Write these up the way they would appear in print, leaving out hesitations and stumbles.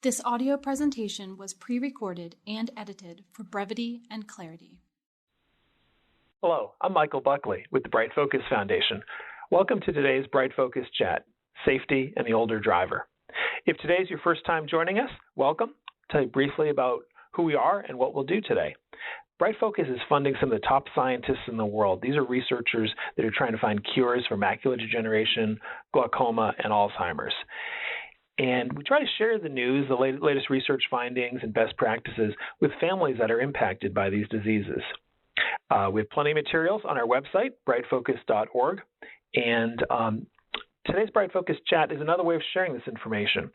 This audio presentation was pre-recorded and edited for brevity and clarity. Hello, I'm Michael Buckley with the Bright Focus Foundation. Welcome to today's Bright Focus Chat, Safety and the Older Driver. If today is your first time joining us, welcome. I'll tell you briefly about who we are and what we'll do today. Bright Focus is funding some of the top scientists in the world. These are researchers that are trying to find cures for macular degeneration, glaucoma, and Alzheimer's. And we try to share the news, the latest research findings, and best practices with families that are impacted by these diseases. We have plenty of materials on our website, brightfocus.org, and today's Bright Focus Chat is another way of sharing this information.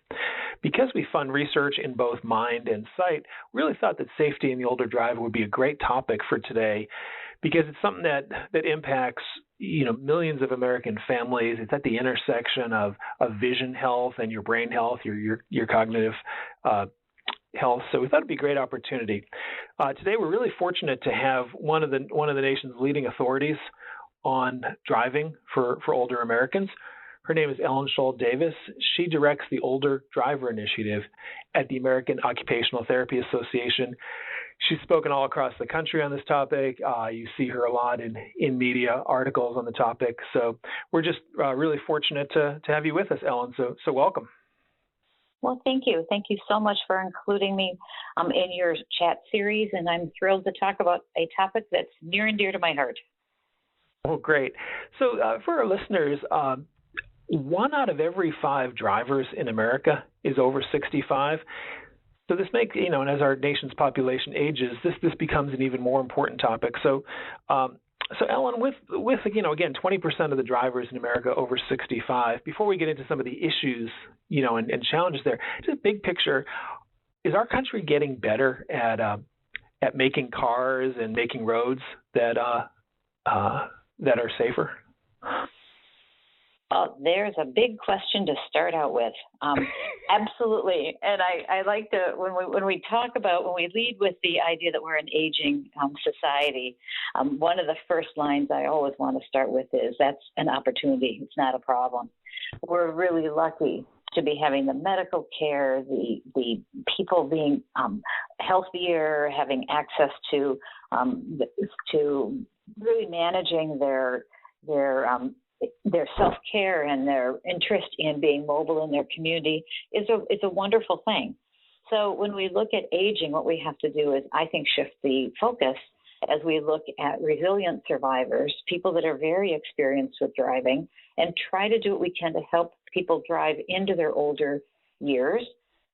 Because we fund research in both mind and sight, we really thought that safety in the older driver would be a great topic for today, because it's something that impacts millions of American families. It's at the intersection of vision health and your brain health, your cognitive health. So we thought it'd be a great opportunity. Today we're really fortunate to have one of the nation's leading authorities on driving for older Americans. Her name is Ellen Shull Davis. She directs the Older Driver Initiative at the American Occupational Therapy Association. She's spoken all across the country on this topic. You see her a lot in media articles on the topic. So we're just really fortunate to have you with us, Ellen. So welcome. Well, thank you. Thank you so much for including me in your chat series. And I'm thrilled to talk about a topic that's near and dear to my heart. Oh, great. So for our listeners, 1 out of every 5 drivers in America is over 65. So this makes, and as our nation's population ages, this becomes an even more important topic. So, Ellen, with again, 20% of the drivers in America over 65. Before we get into some of the issues, and challenges there, just big picture, is our country getting better at making cars and making roads that are safer? There's a big question to start out with. Absolutely. And I like to, when we lead with the idea that we're an aging society, one of the first lines I always want to start with is that's an opportunity. It's not a problem. We're really lucky to be having the medical care, the people being healthier, having access to really managing their self-care and their interest in being mobile in their community is a wonderful thing. So when we look at aging, what we have to do is, I think, shift the focus as we look at resilient survivors, people that are very experienced with driving, and try to do what we can to help people drive into their older years,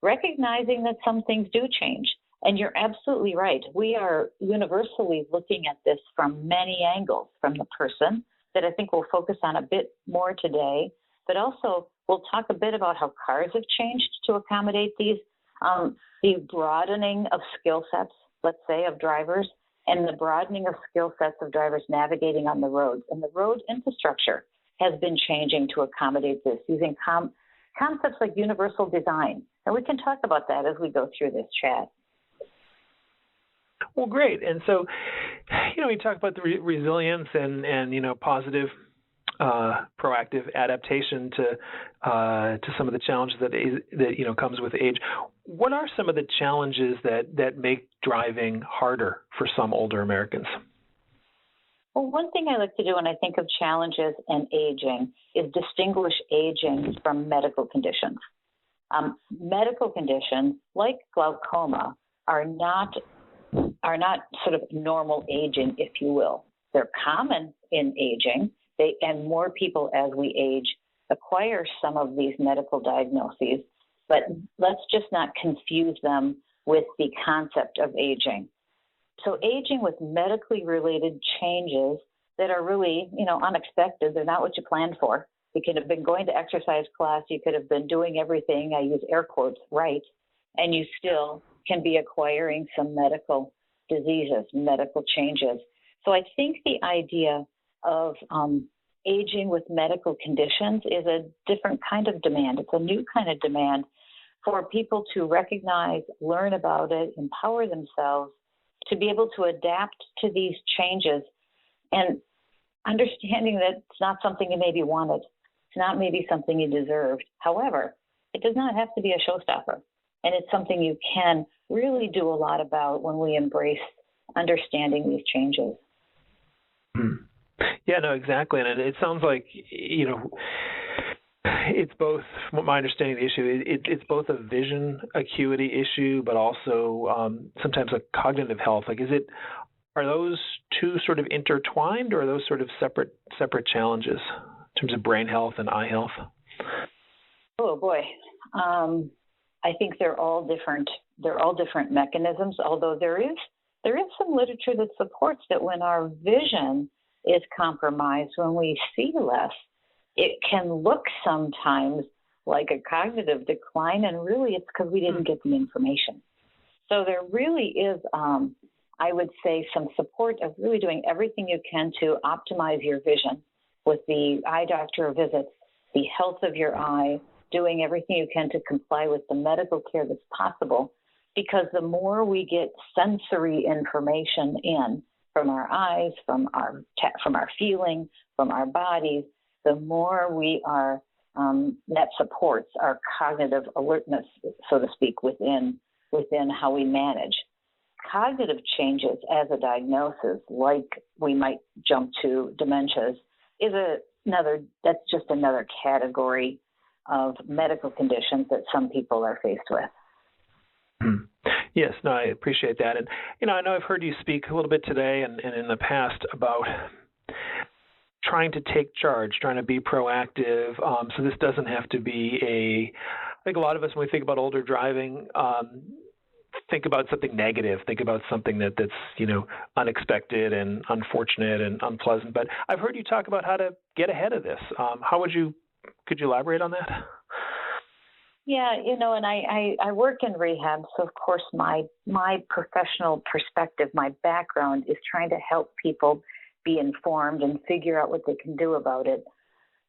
recognizing that some things do change. And you're absolutely right. We are universally looking at this from many angles, from the person, that I think we'll focus on a bit more today, but also we'll talk a bit about how cars have changed to accommodate these, the broadening of skill sets, let's say, of drivers, and the broadening of skill sets of drivers navigating on the roads. And the road infrastructure has been changing to accommodate this, using concepts like universal design. And we can talk about that as we go through this chat. Well, great. And so, we talk about the resilience and positive, proactive adaptation to some of the challenges that comes with age. What are some of the challenges that make driving harder for some older Americans? Well, one thing I like to do when I think of challenges and aging is distinguish aging from medical conditions. Medical conditions like glaucoma are not sort of normal aging, if you will. They're common in aging, and more people as we age acquire some of these medical diagnoses, but let's just not confuse them with the concept of aging. So aging with medically related changes that are really, unexpected, they're not what you planned for. You could have been going to exercise class, you could have been doing everything, I use air quotes, right, and you still can be acquiring some medical diseases, medical changes. So I think the idea of aging with medical conditions is a different kind of demand. It's a new kind of demand for people to recognize, learn about it, empower themselves to be able to adapt to these changes, and understanding that it's not something you maybe wanted. It's not maybe something you deserved. However, it does not have to be a showstopper. And it's something you can really do a lot about when we embrace understanding these changes. Yeah, no, exactly. And it sounds like, it's both, from my understanding of the issue, it's both a vision acuity issue, but also sometimes a cognitive health. Like, are those two sort of intertwined, or are those sort of separate challenges in terms of brain health and eye health? Oh boy, I think they're all different. They're all different mechanisms. Although there is some literature that supports that when our vision is compromised, when we see less, it can look sometimes like a cognitive decline, and really it's because we didn't get the information. So there really is, I would say, some support of really doing everything you can to optimize your vision with the eye doctor visits, the health of your eye, doing everything you can to comply with the medical care that's possible, because the more we get sensory information in from our eyes, from our feeling, from our bodies, the more we are, that supports our cognitive alertness, so to speak, within how we manage. Cognitive changes as a diagnosis, like we might jump to dementias, is that's just another category of medical conditions that some people are faced with. Yes, no, I appreciate that. And, I know I've heard you speak a little bit today and in the past about trying to take charge, trying to be proactive. So this doesn't have to be I think a lot of us, when we think about older driving, think about something negative, think about something that's, unexpected and unfortunate and unpleasant. But I've heard you talk about how to get ahead of this. Could you elaborate on that? Yeah, and I work in rehab, so of course my professional perspective, my background is trying to help people be informed and figure out what they can do about it.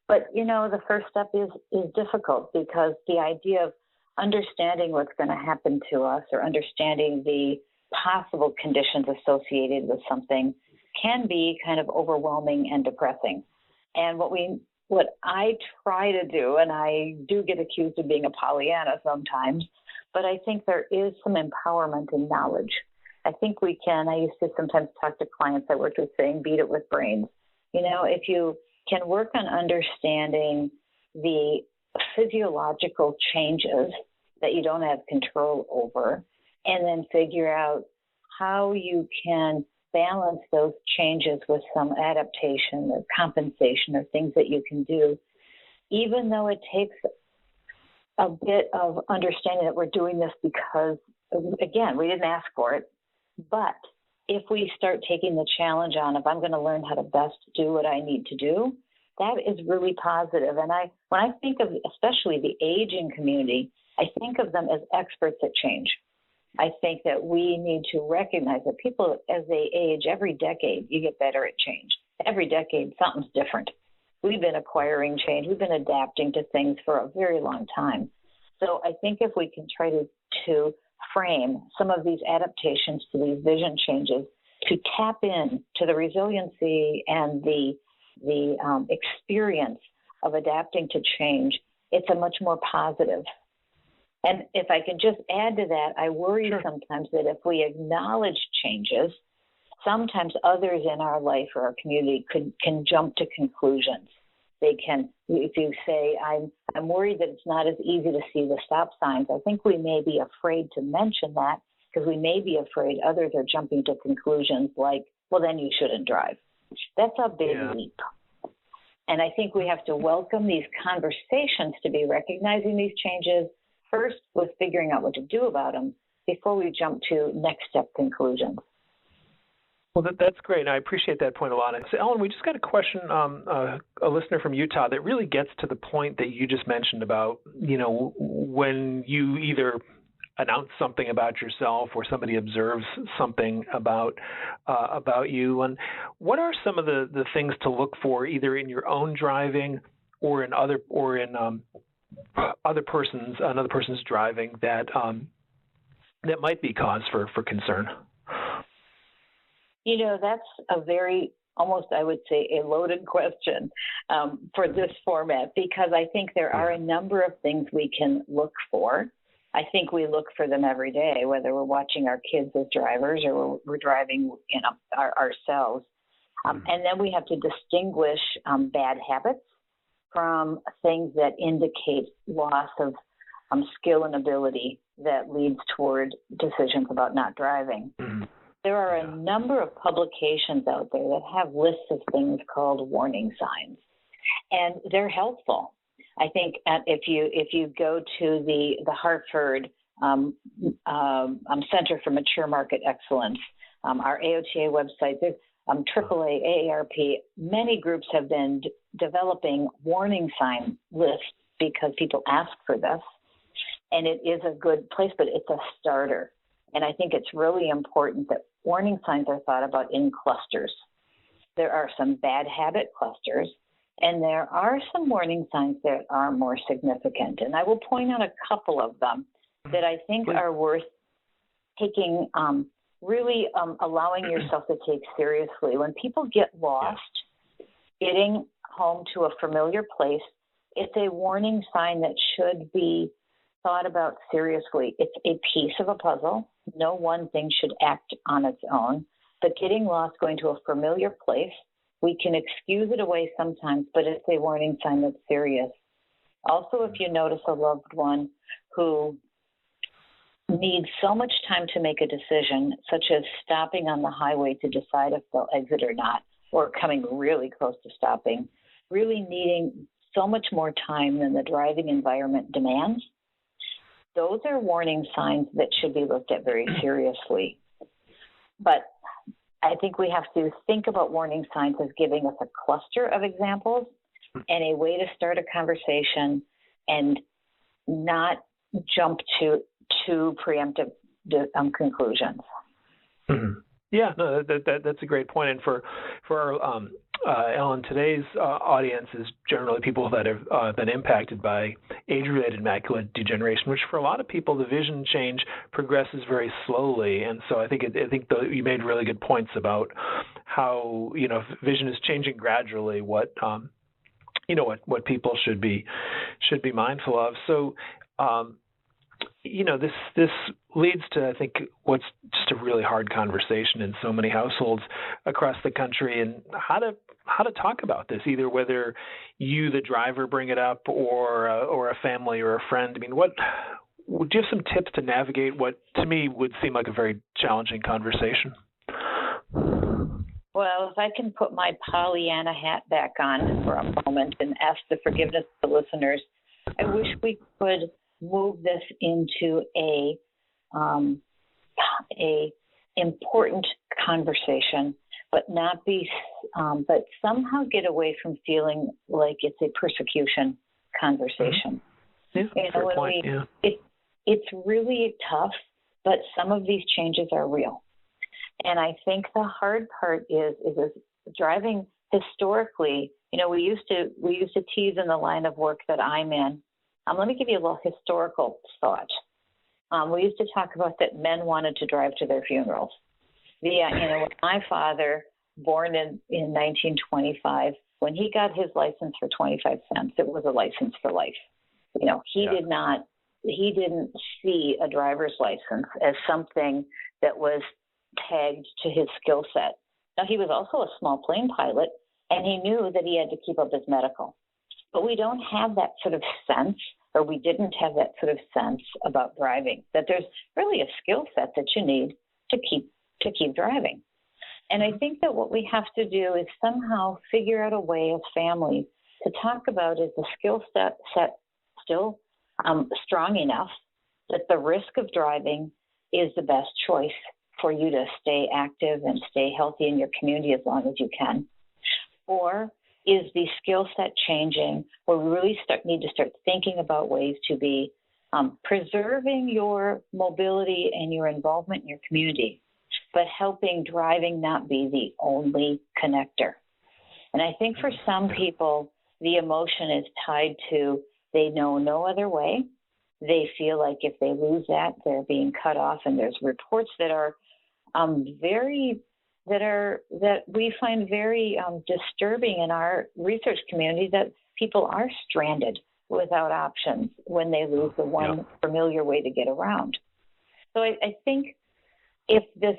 But, the first step is difficult, because the idea of understanding what's going to happen to us, or understanding the possible conditions associated with something, can be kind of overwhelming and depressing. And what I try to do, and I do get accused of being a Pollyanna sometimes, but I think there is some empowerment in knowledge. I think I used to sometimes talk to clients I worked with saying, beat it with brains. If you can work on understanding the physiological changes that you don't have control over, and then figure out how you can balance those changes with some adaptation or compensation or things that you can do, even though it takes a bit of understanding that we're doing this because, again, we didn't ask for it. But if we start taking the challenge on, if I'm going to learn how to best do what I need to do, that is really positive. And when I think of especially the aging community, I think of them as experts at change. I think that we need to recognize that people, as they age, every decade, you get better at change. Every decade, something's different. We've been acquiring change. We've been adapting to things for a very long time. So I think if we can try to frame some of these adaptations to these vision changes, to tap in to the resiliency and the experience of adapting to change, it's a much more positive. And if I can just add to that, I worry sometimes that if we acknowledge changes, sometimes others in our life or our community can jump to conclusions. They can, if you say, I'm worried that it's not as easy to see the stop signs, I think we may be afraid to mention that, because we may be afraid others are jumping to conclusions like, well, then you shouldn't drive. That's a big leap. And I think we have to welcome these conversations to be recognizing these changes, first with figuring out what to do about them, before we jump to next step conclusions. Well, that's great, and I appreciate that point a lot. So, Ellen, we just got a question, a listener from Utah, that really gets to the point that you just mentioned about, when you either announce something about yourself or somebody observes something about you, and what are some of the things to look for, either in your own driving or in another person's driving, that might be cause for concern? That's a very, almost, I would say, a loaded question for this format, because I think there are a number of things we can look for. I think we look for them every day, whether we're watching our kids as drivers or we're driving, ourselves. And then we have to distinguish bad habits from things that indicate loss of skill and ability that leads toward decisions about not driving. Mm-hmm. There are a number of publications out there that have lists of things called warning signs, and they're helpful. I think if you go to the Hartford Center for Mature Market Excellence, our AOTA website, there's AAA, AARP, many groups have been developing warning sign lists because people ask for this, and it is a good place, but it's a starter. And I think it's really important that warning signs are thought about in clusters. There are some bad habit clusters, and there are some warning signs that are more significant. And I will point out a couple of them that I think are worth taking, allowing yourself to take seriously. When people get lost, getting home to a familiar place, it's a warning sign that should be thought about seriously. It's a piece of a puzzle. No one thing should act on its own. But getting lost, going to a familiar place, we can excuse it away sometimes, but it's a warning sign that's serious. Also, if you notice a loved one who needs so much time to make a decision, such as stopping on the highway to decide if they'll exit or not, or coming really close to stopping, really needing so much more time than the driving environment demands, those are warning signs that should be looked at very seriously. But I think we have to think about warning signs as giving us a cluster of examples and a way to start a conversation and not jump to preemptive conclusions. Mm-hmm. Yeah, no, that's a great point. And for our Ellen, today's audience is generally people that have been impacted by age-related macular degeneration, which for a lot of people, the vision change progresses very slowly. And so I think you made really good points about how, vision is changing gradually, what people should be mindful of. So, this leads to, I think, what's just a really hard conversation in so many households across the country, and how to talk about this, either whether you, the driver, bring it up or a family or a friend. I mean, what would you have some tips to navigate what to me would seem like a very challenging conversation? Well, if I can put my Pollyanna hat back on for a moment and ask the forgiveness of the listeners, I wish we could move this into a important conversation, but not be, but somehow get away from feeling like it's a persecution conversation. Mm-hmm. Yeah, fair point. It's really tough, but some of these changes are real. And I think the hard part is driving historically. We used to tease in the line of work that I'm in. Let me give you a little historical thought. We used to talk about that men wanted to drive to their funerals. When my father, born in 1925, when he got his license for 25 cents, it was a license for life. He didn't see a driver's license as something that was tagged to his skill set. Now, he was also a small plane pilot, and he knew that he had to keep up his medical. But we don't have that sort of sense, or we didn't have that sort of sense about driving, that there's really a skill set that you need to keep driving. And I think that what we have to do is somehow figure out a way as families to talk about, is the skill set still strong enough that the risk of driving is the best choice for you to stay active and stay healthy in your community as long as you can? Or is the skill set changing where we really need to start thinking about ways to be preserving your mobility and your involvement in your community, but helping driving not be the only connector? And I think for some people, the emotion is tied to they know no other way. They feel like if they lose that, they're being cut off. And there's reports that are that we find very disturbing in our research community, that people are stranded without options when they lose the one familiar way to get around. So I think if this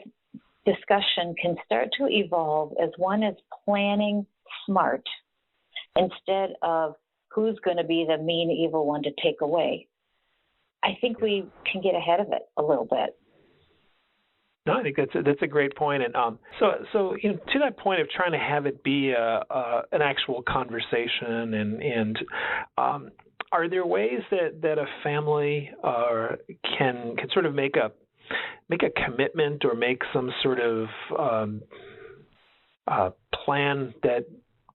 discussion can start to evolve as one is planning smart instead of who's going to be the mean, evil one to take away, I think we can get ahead of it a little bit. No, I think that's a great point, and so to that point of trying to have it be an actual conversation, and are there ways that a family can sort of make a commitment or make some sort of plan that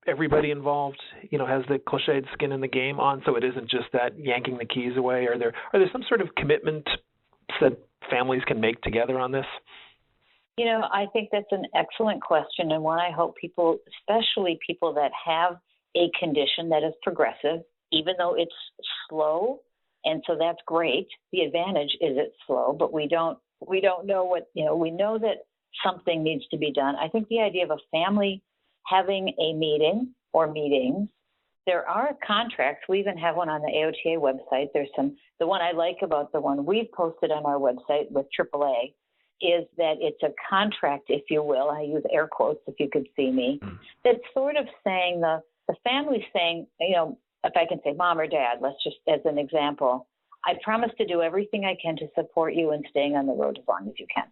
everybody involved, has the cliched skin in the game on, so it isn't just that yanking the keys away? Are there some sort of commitment that families can make together on this? I think that's an excellent question, and one I hope people, especially people that have a condition that is progressive, even though it's slow, and so that's great. The advantage is it's slow, but we don't know what, we know that something needs to be done. I think the idea of a family having a meeting or meetings, there are contracts. We even have one on the AOTA website. The one I like about the one we've posted on our website with AAA is that it's a contract, if you will. I use air quotes if you could see me. That's sort of saying the family's saying, if I can say mom or dad, let's just as an example, I promise to do everything I can to support you in staying on the road as long as you can.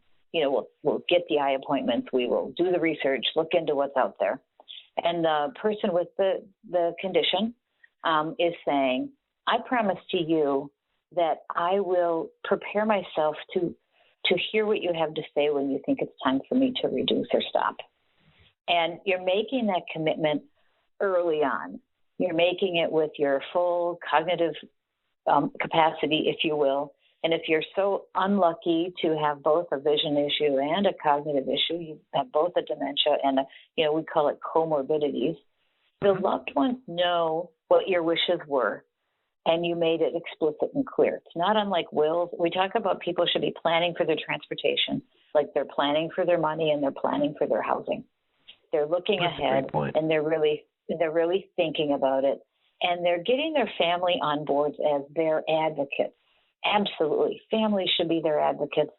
We'll get the eye appointments, we will do the research, look into what's out there. And the person with the condition is saying, I promise to you that I will prepare myself to hear what you have to say when you think it's time for me to reduce or stop. And you're making that commitment early on. You're making it with your full cognitive capacity, if you will. And if you're so unlucky to have both a vision issue and a cognitive issue, you have both a dementia and we call it comorbidities, the loved ones know what your wishes were, and you made it explicit and clear. It's not unlike wills. We talk about people should be planning for their transportation, like they're planning for their money and they're planning for their housing. They're looking ahead, and they're really thinking about it, and they're getting their family on board as their advocates. Absolutely. Families should be their advocates.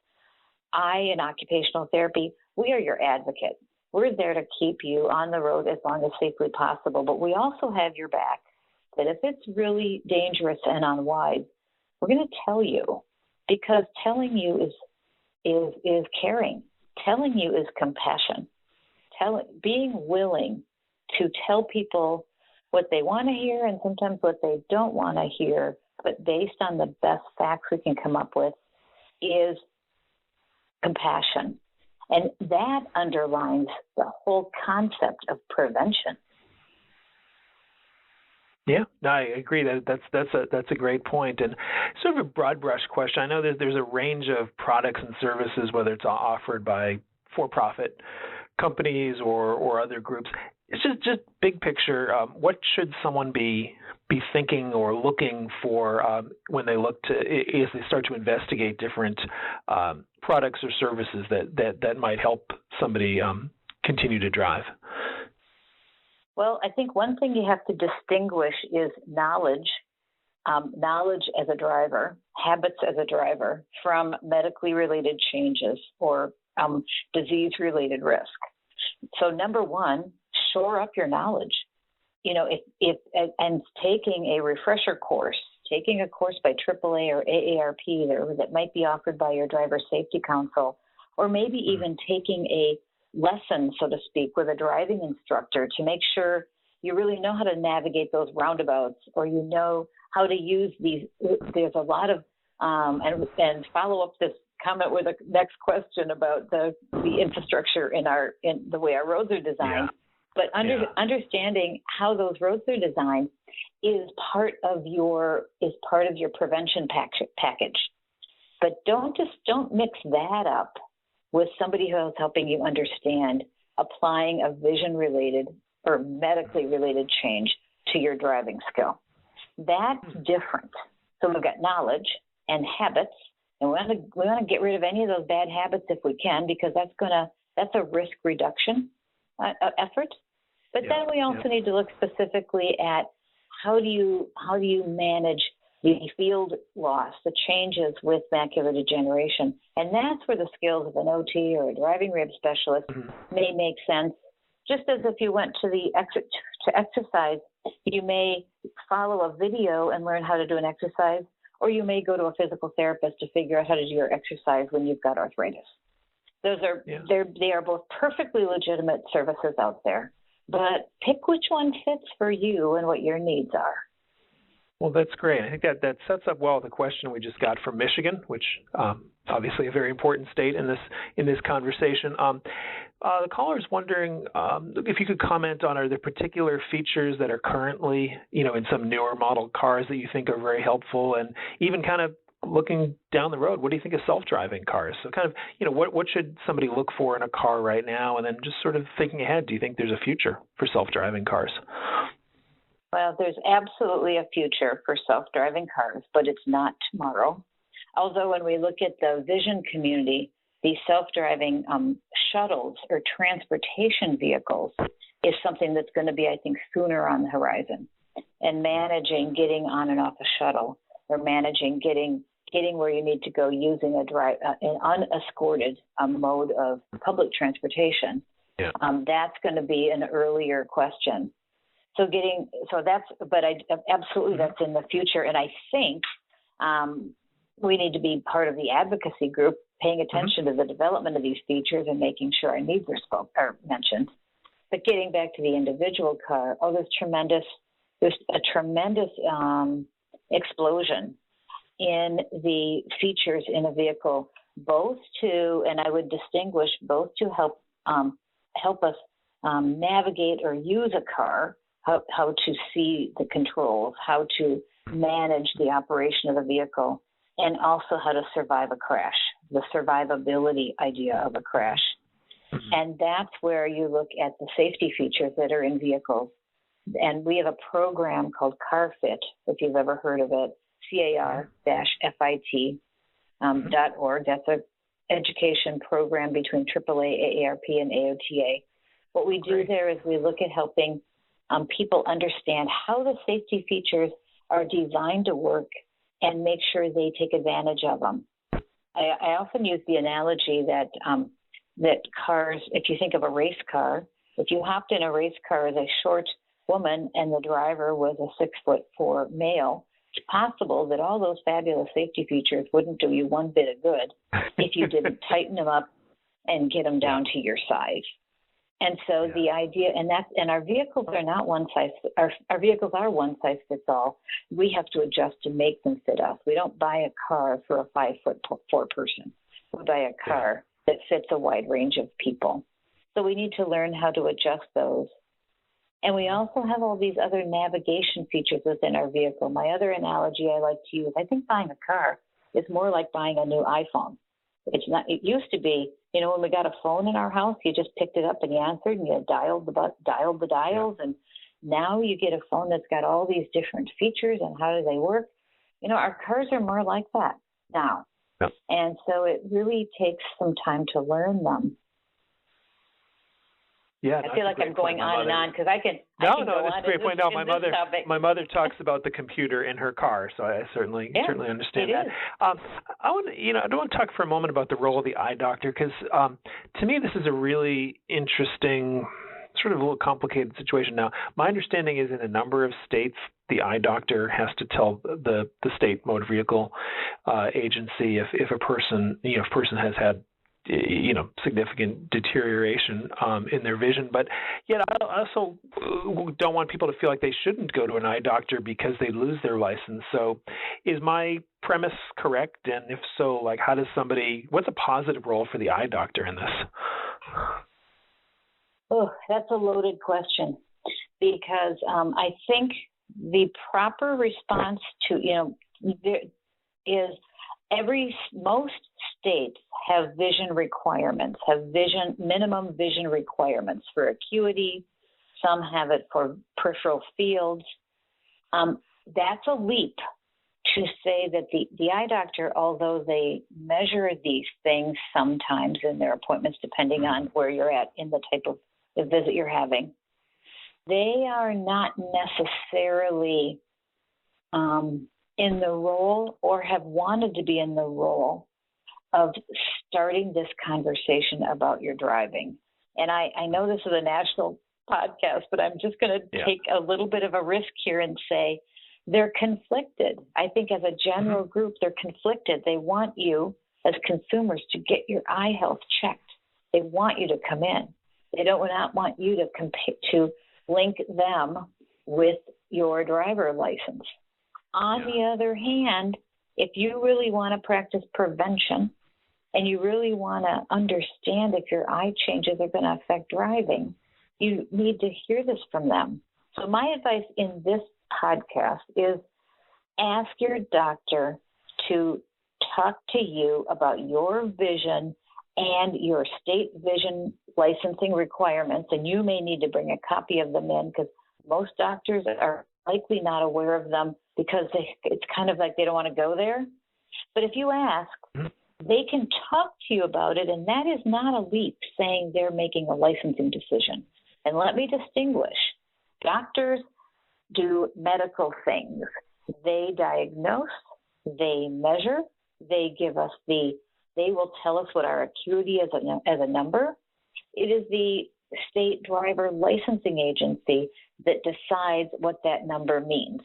In occupational therapy, we are your advocate. We're there to keep you on the road as long as safely possible, but we also have your back that if it's really dangerous and unwise, we're going to tell you, because telling you is caring. Telling you is compassion. Being willing to tell people what they want to hear and sometimes what they don't want to hear, but based on the best facts we can come up with, is compassion. And that underlines the whole concept of prevention. Yeah, no, I agree. That's a great point, and sort of a broad brush question. I know that there's a range of products and services, whether it's offered by for-profit companies or other groups. It's just big picture. What should someone be thinking or looking for when they as they start to investigate different products or services that might help somebody continue to drive? Well, I think one thing you have to distinguish is knowledge as a driver, habits as a driver, from medically related changes or disease-related risk. So number one, shore up your knowledge. And taking a refresher course, taking a course by AAA or AARP that might be offered by your Driver Safety Council, or maybe even taking a lesson, so to speak, with a driving instructor to make sure you really know how to navigate those roundabouts, or you know how to use these. There's a lot of, and follow up this comment with the next question about the infrastructure in the way our roads are designed. Yeah. But understanding how those roads are designed is part of your prevention package. But don't mix that up with somebody who is helping you understand applying a vision-related or medically related change to your driving skill. That's different. So we've got knowledge and habits, and we want to get rid of any of those bad habits if we can, because that's a risk reduction effort. But then we also need to look specifically at how do you manage the field loss, the changes with macular degeneration? And that's where the skills of an OT or a driving rehab specialist may make sense. Just as if you went to exercise, you may follow a video and learn how to do an exercise, or you may go to a physical therapist to figure out how to do your exercise when you've got arthritis. Those are they are both perfectly legitimate services out there, but pick which one fits for you and what your needs are. Well, that's great. I think that sets up well the question we just got from Michigan, which obviously a very important state in this conversation. The caller is wondering if you could comment on, are there particular features that are currently, in some newer model cars that you think are very helpful, and even kind of looking down the road, what do you think of self-driving cars? So kind of, what should somebody look for in a car right now, and then just sort of thinking ahead, do you think there's a future for self-driving cars? Well, there's absolutely a future for self-driving cars, but it's not tomorrow. Although when we look at the vision community, these self-driving shuttles or transportation vehicles is something that's going to be, I think, sooner on the horizon. And managing getting on and off a shuttle, or managing getting where you need to go using an unescorted mode of public transportation, that's going to be an earlier question. Absolutely, that's in the future. And I think we need to be part of the advocacy group, paying attention to the development of these features and making sure our needs are mentioned. But getting back to the individual car, there's a tremendous explosion in the features in a vehicle, and I would distinguish both to help us navigate or use a car, how to see the controls, how to manage the operation of the vehicle, and also how to survive a crash, the survivability idea of a crash. And that's where you look at the safety features that are in vehicles. And we have a program called CarFit, if you've ever heard of it, car-fit.org. That's an education program between AAA, AARP, and AOTA. What we do there is we look at helping people understand how the safety features are designed to work and make sure they take advantage of them. I often use the analogy that cars, if you think of a race car, if you hopped in a race car as a short woman and the driver was a 6'4" male, it's possible that all those fabulous safety features wouldn't do you one bit of good if you didn't tighten them up and get them down to your size. And so the idea, and our vehicles are not one size. Our vehicles are one size fits all. We have to adjust to make them fit us. We don't buy a car for a 5'4" person. We buy a car that fits a wide range of people. So we need to learn how to adjust those. And we also have all these other navigation features within our vehicle. My other analogy I like to use, I think buying a car is more like buying a new iPhone. It's not. It used to be, when we got a phone in our house, you just picked it up and you answered and you dialed the dials. And now you get a phone that's got all these different features and how do they work? Our cars are more like that now. Yeah. And so it really takes some time to learn them. Yeah, I feel like I'm going on and on because I can. No, that's a great point. No, my mother talks about the computer in her car, so I certainly understand that. I don't want to talk for a moment about the role of the eye doctor because to me this is a really interesting, sort of a little complicated situation. Now, my understanding is in a number of states, the eye doctor has to tell the state motor vehicle agency if a person has had significant deterioration in their vision. But yet I also don't want people to feel like they shouldn't go to an eye doctor because they lose their license. So is my premise correct? And if so, what's a positive role for the eye doctor in this? Oh, that's a loaded question because I think the proper response to, there is most states have vision requirements, minimum vision requirements for acuity. Some have it for peripheral fields. That's a leap to say that the eye doctor, although they measure these things sometimes in their appointments, depending on where you're at in the type of the visit you're having, they are not necessarily in the role or have wanted to be in the role of starting this conversation about your driving. And I know this is a national podcast, but I'm just going to take a little bit of a risk here and say they're conflicted. I think as a general group, they're conflicted. They want you as consumers to get your eye health checked. They want you to come in. They don't not want you to link them with your driver license. On the other hand, if you really want to practice prevention and you really want to understand if your eye changes are going to affect driving, you need to hear this from them. So my advice in this podcast is ask your doctor to talk to you about your vision and your state vision licensing requirements, and you may need to bring a copy of them in because most doctors are likely not aware of them because it's kind of like they don't want to go there. But if you ask, they can talk to you about it, and that is not a leap saying they're making a licensing decision. And let me distinguish. Doctors do medical things. They diagnose, they measure, they will tell us what our acuity is as a number. It is the state driver licensing agency that decides what that number means.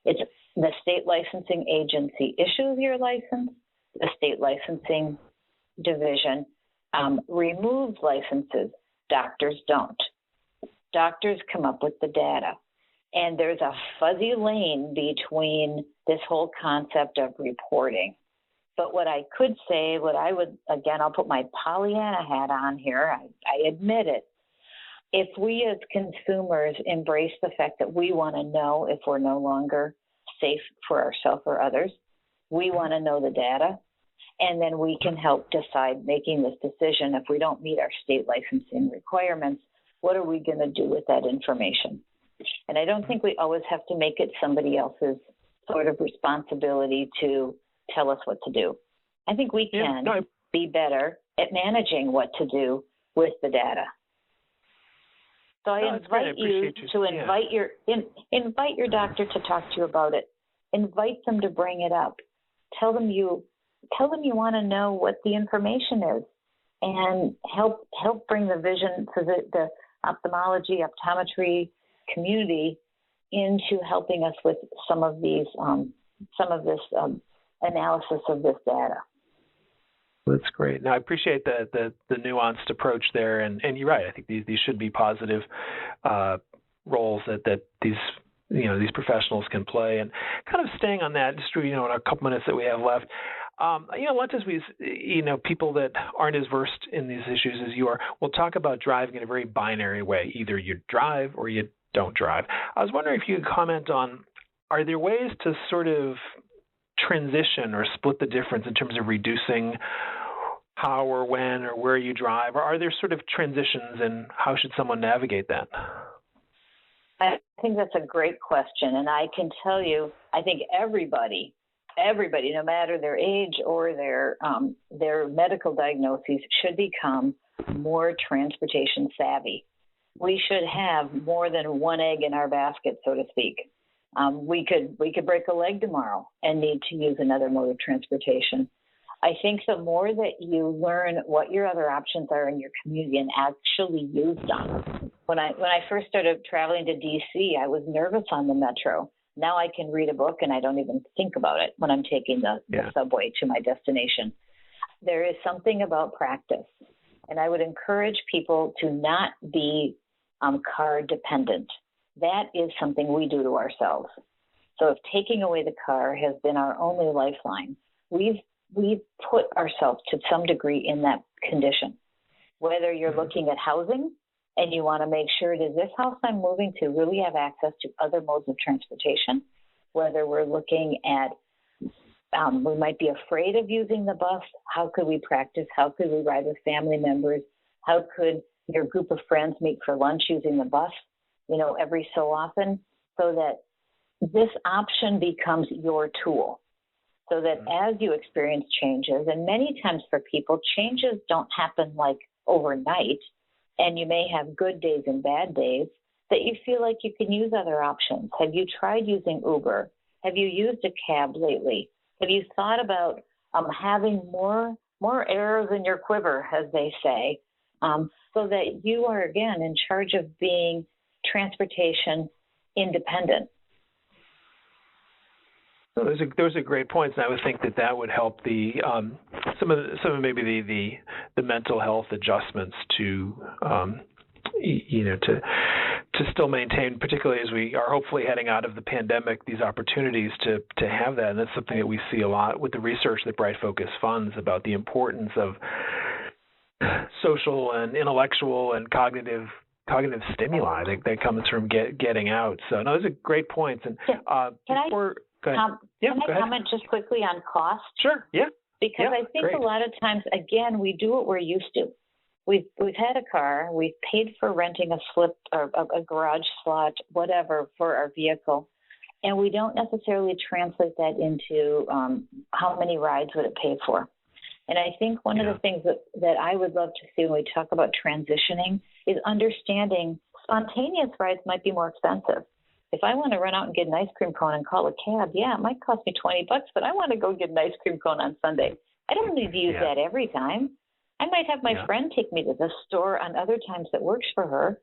It's the state licensing agency issues your license. The state licensing division removes licenses. Doctors don't. Doctors come up with the data. And there's a fuzzy lane between this whole concept of reporting. But what I could say, I'll put my Pollyanna hat on here. I admit it. If we as consumers embrace the fact that we want to know if we're no longer safe for ourselves or others, we want to know the data, and then we can help decide making this decision. If we don't meet our state licensing requirements, what are we going to do with that information? And I don't think we always have to make it somebody else's sort of responsibility to tell us what to do. I think we can be better at managing what to do with the data. So I invite you to invite your doctor to talk to you about it. Invite them to bring it up. Tell them you want to know what the information is, and help bring the vision for the ophthalmology, optometry community into helping us with some of this analysis of this data. That's great. Now, I appreciate the nuanced approach there, and you're right. I think these should be positive roles that these professionals can play. And kind of staying on that, just in a couple minutes that we have left, a lot of times people that aren't as versed in these issues as you are will talk about driving in a very binary way. Either you drive or you don't drive. I was wondering if you could comment on, are there ways to sort of transition or split the difference in terms of reducing how or when or where you drive? Or are there sort of transitions, and how should someone navigate that? I think that's a great question. And I can tell you, I think everybody, no matter their age or their medical diagnoses, should become more transportation savvy. We should have more than one egg in our basket, so to speak. We could break a leg tomorrow and need to use another mode of transportation. I think the more that you learn what your other options are in your community and actually use them. When I first started traveling to DC, I was nervous on the metro. Now I can read a book and I don't even think about it when I'm taking the subway to my destination. There is something about practice, and I would encourage people to not be car dependent. That is something we do to ourselves. So if taking away the car has been our only lifeline, we've put ourselves to some degree in that condition. Whether you're looking at housing and you want to make sure, does this house I'm moving to really have access to other modes of transportation? Whether we're looking at, we might be afraid of using the bus. How could we practice? How could we ride with family members? How could your group of friends meet for lunch using the bus, every so often, so that this option becomes your tool? So that as you experience changes, and many times for people, changes don't happen like overnight, and you may have good days and bad days, that you feel like you can use other options? Have you tried using Uber? Have you used a cab lately? Have you thought about having more arrows in your quiver, as they say, so that you are, again, in charge of being transportation independent? So those are great points, and I would think that would help the some of maybe the mental health adjustments to to still maintain, particularly as we are hopefully heading out of the pandemic, these opportunities to have that. And that's something that we see a lot with the research that Bright Focus funds about the importance of social and intellectual and cognitive stimuli that comes from getting out. So no, those are great points. And Can I comment just quickly on cost? Sure. Yeah. Because I think great. A lot of times, again, we do what we're used to. We've had a car, we've paid for renting a slip or a garage slot, whatever, for our vehicle, and we don't necessarily translate that into how many rides would it pay for. And I think one of the things that I would love to see when we talk about transitioning is understanding spontaneous rides might be more expensive. If I want to run out and get an ice cream cone and call a cab, it might cost me $20, but I want to go get an ice cream cone on Sunday. I don't need to use that every time. I might have my friend take me to the store on other times that works for her.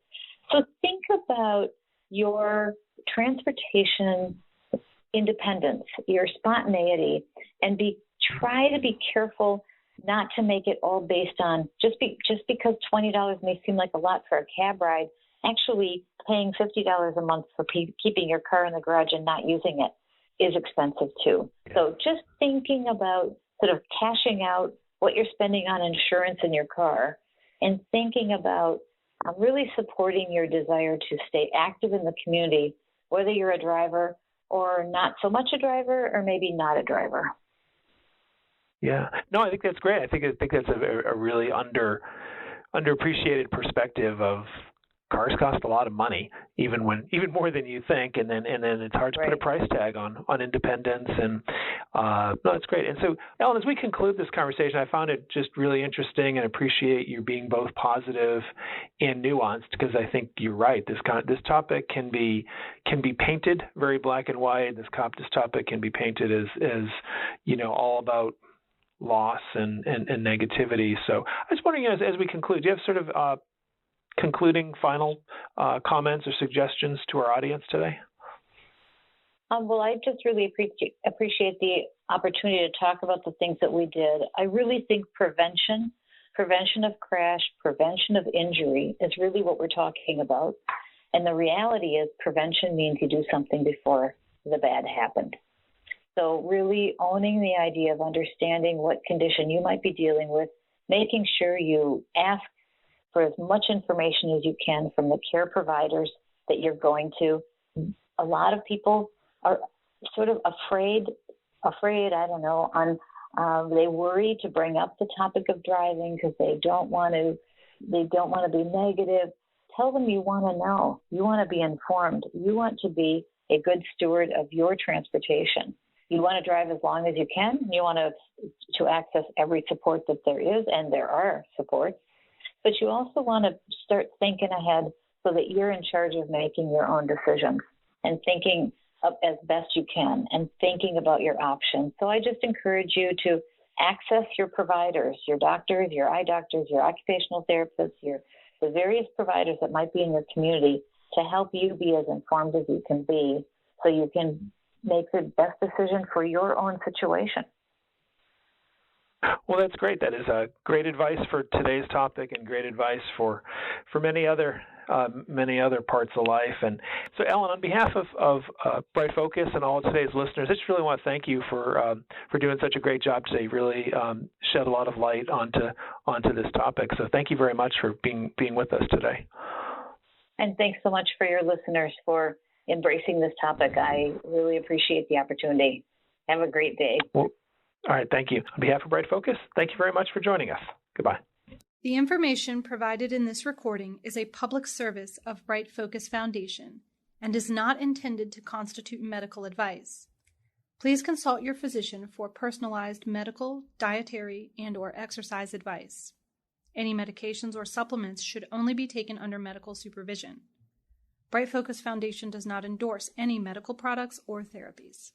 So think about your transportation independence, your spontaneity, and try to be careful not to make it all based on just because $20 may seem like a lot for a cab ride. Actually, paying $50 a month for keeping your car in the garage and not using it is expensive too. So just thinking about sort of cashing out what you're spending on insurance in your car, and thinking about really supporting your desire to stay active in the community, whether you're a driver or not so much a driver, or maybe not a driver. Yeah, no, I think that's great. I think that's a really underappreciated perspective of cars cost a lot of money, even more than you think, and then it's hard to put a price tag on independence. And no, it's great. And so, Ellen, as we conclude this conversation, I found it just really interesting and appreciate you being both positive and nuanced, because I think you're right. This topic can be painted very black and white. This topic can be painted as all about loss and negativity. So I was wondering, as we conclude, do you have sort of concluding final comments or suggestions to our audience today? Well, I just really appreciate the opportunity to talk about the things that we did. I really think prevention of crash, prevention of injury is really what we're talking about. And the reality is prevention means you do something before the bad happened. So really owning the idea of understanding what condition you might be dealing with, making sure you ask for as much information as you can from the care providers that you're going to. A lot of people are sort of afraid, they worry to bring up the topic of driving because they don't want to be negative. Tell them you want to know, you want to be informed, you want to be a good steward of your transportation. You want to drive as long as you can. You want to access every support that there is, and there are supports. But you also want to start thinking ahead so that you're in charge of making your own decisions and thinking up as best you can and thinking about your options. So I just encourage you to access your providers, your doctors, your eye doctors, your occupational therapists, the various providers that might be in your community to help you be as informed as you can be so you can make the best decision for your own situation. Well, that's great. That is great advice for today's topic and great advice for many other parts of life. And so, Ellen, on behalf of Bright Focus and all of today's listeners, I just really want to thank you for doing such a great job today. Really shed a lot of light onto this topic. So thank you very much for being with us today. And thanks so much for your listeners for embracing this topic. I really appreciate the opportunity. Have a great day. Well, all right, thank you. On behalf of Bright Focus, thank you very much for joining us. Goodbye. The information provided in this recording is a public service of Bright Focus Foundation and is not intended to constitute medical advice. Please consult your physician for personalized medical, dietary, and/or exercise advice. Any medications or supplements should only be taken under medical supervision. Bright Focus Foundation does not endorse any medical products or therapies.